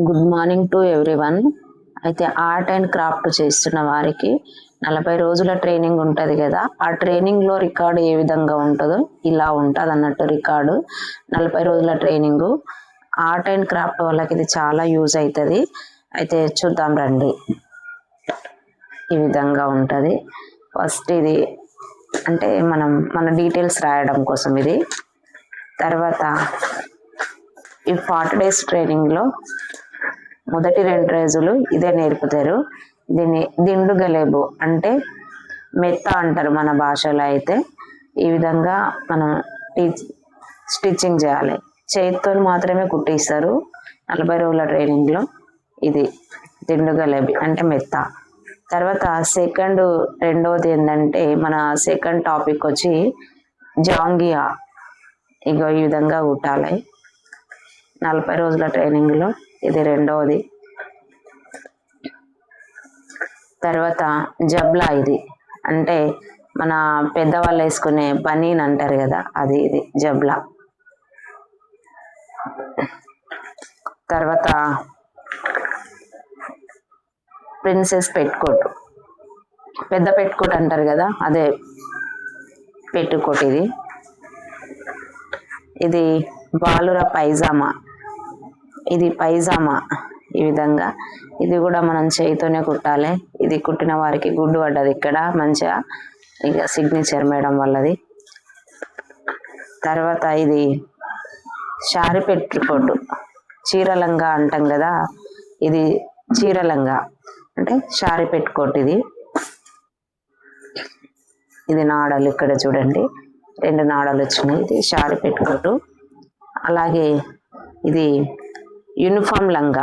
Good morning to everyone. అయితే art and craft చేస్తున్న వారికి 40 రోజుల ట్రైనింగ్ ఉంటుంది కదా. ఆ ట్రైనింగ్లో రికార్డు ఏ విధంగా ఉంటుందో ఇలా ఉంటుంది అన్నట్టు రికార్డు. 40 రోజుల ట్రైనింగు ఆర్ట్ అండ్ క్రాఫ్ట్ వాళ్ళకి ఇది చాలా యూజ్ అవుతుంది. అయితే చూద్దాం రండి. ఈ విధంగా ఉంటుంది. ఫస్ట్ ఇది అంటే మన డీటెయిల్స్ రాయడం కోసం ఇది. తర్వాత ఈ 40 డేస్ ట్రైనింగ్లో మొదటి 2 రోజులు ఇదే నేర్పుతారు. దీన్ని దిండు గలేబు అంటే మెత్త అంటారు మన భాషలో. అయితే ఈ విధంగా మనం స్టిచ్చింగ్ చేయాలి. చేతితో మాత్రమే కుట్టిస్తారు 40 రోజుల ట్రైనింగ్లో. ఇది దిండు గలేబి అంటే మెత్త. తర్వాత రెండవది ఏంటంటే మన సెకండ్ టాపిక్ వచ్చి జాంగియా. ఇగో ఈ విధంగా కుట్టాలి 40 రోజుల ట్రైనింగ్లో. ఇది రెండవది. తర్వాత జబ్లా. ఇది అంటే మన పెద్దవాళ్ళు వేసుకునే బనీన్ అంటారు కదా, అది ఇది జబ్లా. తర్వాత ప్రిన్సెస్ పెట్టుకోట్, పెద్ద పెట్టుకోట్ అంటారు కదా, అదే పెట్టుకోట్. ఇది బాలుర పైజామా. ఇది పైజామా. ఈ విధంగా ఇది కూడా మనం చేయితోనే కుట్టాలి. ఇది కుట్టిన వారికి గుడ్డు పడ్డది ఇక్కడ మంచిగా, ఇక సిగ్నేచర్ మేడం వాళ్ళది. తర్వాత ఇది శారీ పెట్టుకోటు, చీరలంగా అంటాం కదా, ఇది చీరలంగా అంటే శారీ పెట్టుకోటు. ఇది నాడలు ఇక్కడ చూడండి, 2 నాడలు వచ్చినాయి. ఇది శారీ పెట్టుకోటు. అలాగే ఇది యూనిఫామ్ లంగా,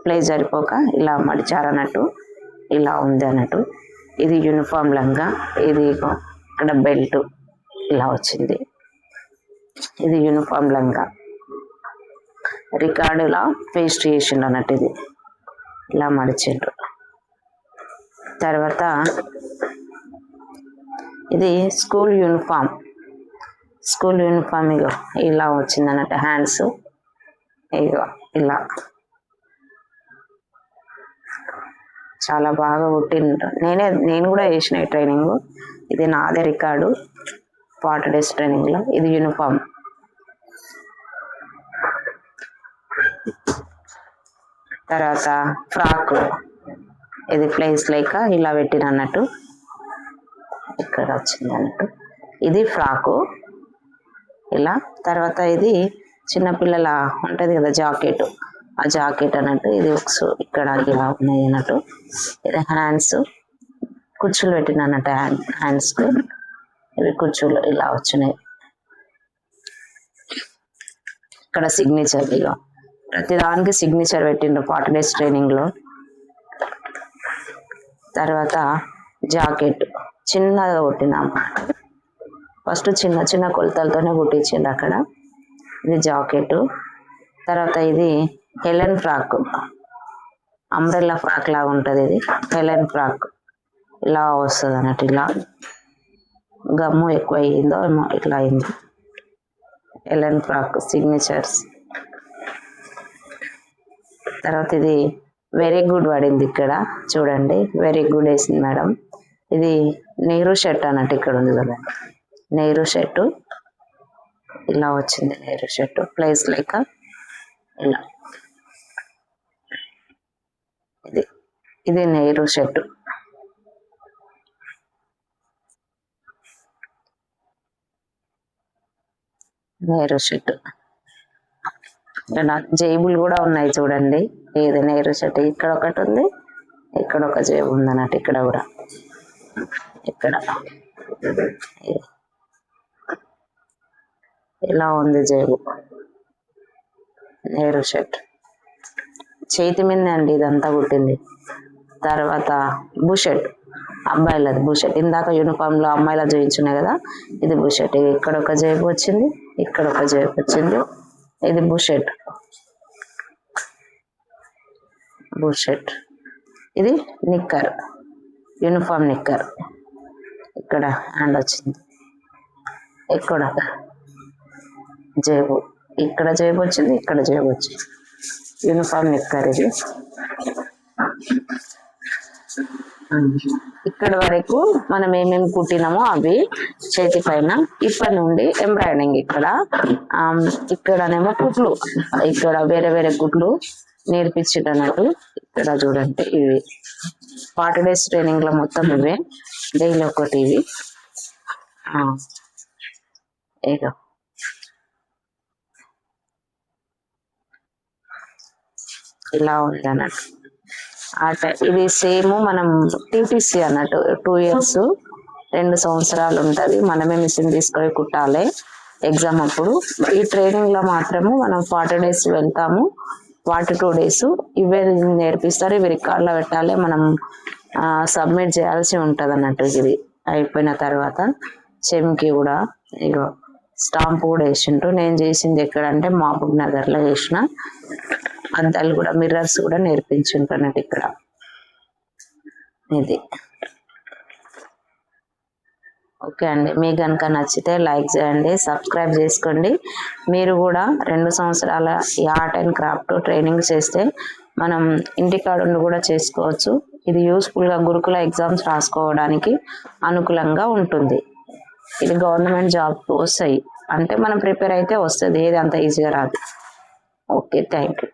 ప్లేస్ సరిపోక ఇలా మడిచారన్నట్టు, ఇలా ఉంది అన్నట్టు. ఇది యూనిఫామ్ లంగా. ఇది ఇక్కడ బెల్ట్ ఇలా వచ్చింది. ఇది యూనిఫామ్ లంగా. రికార్డులా పేస్ట్ చేసిండు అన్నట్టు. ఇది ఇలా మడిచిండ్రు. తర్వాత ఇది స్కూల్ యూనిఫామ్. ఇగో ఇలా వచ్చింది అన్నట్టు. హ్యాండ్స్ ఇగో ఇలా చాలా బాగా కుట్టిండ్రు. నేను కూడా చేసిన ట్రైనింగ్. ఇది నాదే రికార్డు 40 డేస్ ట్రైనింగ్లో. ఇది యూనిఫామ్. తర్వాత ఫ్రాక్. ఇది ప్లేస్ లేక ఇలా పెట్టిన అన్నట్టు, ఇక్కడ వచ్చింది అన్నట్టు. ఇది ఫ్రాకు ఇలా. తర్వాత ఇది చిన్నపిల్లల ఉంటుంది కదా జాకెట్, ఆ జాకెట్ అన్నట్టు. ఇది ఇక్కడ ఇలా ఉన్నాయి అన్నట్టు. ఇది హ్యాండ్స్, కుచ్చులు పెట్టిన అన్నట్టు. హ్యాండ్స్కు ఇవి కుచ్చులు ఇలా వచ్చినాయి. ఇక్కడ సిగ్నేచర్. ఇక ప్రతిదానికి సిగ్నేచర్ పెట్టిండ్రు 40 డేస్ ట్రైనింగ్లో. తర్వాత జాకెట్ చిన్నగా కుట్టినాము. ఫస్ట్ చిన్న చిన్న కొలతలతోనే కుట్టించిండు అక్కడ. ఇది జాకెట్. తర్వాత ఇది హెలెన్ ఫ్రాక్, అంబ్రెల్లా ఫ్రాక్ లాగా ఉంటుంది. ఇది హెలెన్ ఫ్రాక్ ఇలా వస్తుంది అన్నట్టు. ఇలా గమ్ము ఎక్కువ అయ్యిందో ఏమో ఇట్లా అయింది. Helen frock signatures. తర్వాత ఇది వెరీ గుడ్ పడింది ఇక్కడ చూడండి. వెరీ గుడ్ వేసింది మేడం. ఇది నెహ్రూ షర్ట్ అన్నట్టు. ఇక్కడ ఉంది కదా నెహ్రూ షర్టు, ఇలా వచ్చింది నెహ్రూ షర్టు. ప్లేస్ లేక ఇలా. ఇది నెహ్రూ షర్టు. నెహ్రూ షర్టు. జేబులు కూడా ఉన్నాయి చూడండి. ఇది నెహ్రూ షర్ట్. ఇక్కడ ఒకటి ఉంది, ఇక్కడ ఒక జేబు ఉంది అన్నట్టు. ఇక్కడ కూడా ఇక్కడ ఇలా ఉంది జేబు. నెహ్రూ షర్ట్ చేతి మీద అండి ఇదంతా కుట్టింది. తర్వాత బుషెట్, అబ్బాయిలది బుషెట్. ఇందాక యూనిఫామ్లో అమ్మాయిలా చూపించున్నాయి కదా, ఇది బుషెట్. ఇక్కడ ఒక జేబు వచ్చింది, ఇక్కడ ఒక జేబు వచ్చింది. ఇది బుషెట్. ఇది నిక్కర్, యూనిఫామ్ నిక్కర్. ఇక్కడ హ్యాండ్ వచ్చింది, ఇక్కడ జేబు, ఇక్కడ జేబు వచ్చింది, ఇక్కడ జేబు వచ్చింది. యూనిఫామ్ నిక్కర్ ఇది. ఇక్కడ వరకు మనం ఏమేమి కుట్టినామో అవి చేతి పైన. ఇప్పటి నుండి ఎంబ్రాయిడింగ్ ఇక్కడనేమో కుట్లు, ఇక్కడ వేరే వేరే కుట్లు నేర్పించినట్టు. ఇక్కడ చూడండి ఇవి 40 days ట్రైనింగ్ లో మొత్తం ఇవే, డైలీ ఒకటి ఇవి. ఏదో ఇలా ఉంది అన్నట్టు. ఇది సేమ్ మనం టీటీసీ అన్నట్టు 2 years 2 సంవత్సరాలు ఉంటది. మనమే మిషన్ తీసుకొని కుట్టాలి ఎగ్జామ్ అప్పుడు. ఈ ట్రైనింగ్ లో మాత్రము మనం 40 days వెళ్తాము, 42 days ఇవే నేర్పిస్తారు. ఇవి రికార్డులో పెట్టాలి, మనం సబ్మిట్ చేయాల్సి ఉంటది అన్నట్టు. ఇది అయిపోయిన తర్వాత చెమ్కి కూడా ఇగో స్టాంప్ కూడా వేసిండ్రు. నేను చేసింది ఎక్కడంటే మహబూబ్ నగర్ లో చేసిన. అద్దాలు కూడా, మిర్రర్స్ కూడా నేర్పించుంటారు అన్నట్టు ఇక్కడ. ఇది ఓకే అండి. మీకు కనుక నచ్చితే లైక్ చేయండి, సబ్స్క్రైబ్ చేసుకోండి. మీరు కూడా 2 సంవత్సరాల ఈ ఆర్ట్ అండ్ క్రాఫ్ట్ ట్రైనింగ్ చేస్తే మనం ఇంటికాడ ఉండి కూడా చేసుకోవచ్చు. ఇది యూస్ఫుల్గా గురుకుల ఎగ్జామ్స్ రాసుకోవడానికి అనుకూలంగా ఉంటుంది. ఇది గవర్నమెంట్ జాబ్ వస్తాయి అంటే మనం ప్రిపేర్ అయితే వస్తుంది, ఏది అంత ఈజీగా రాదు. Okay, thank you.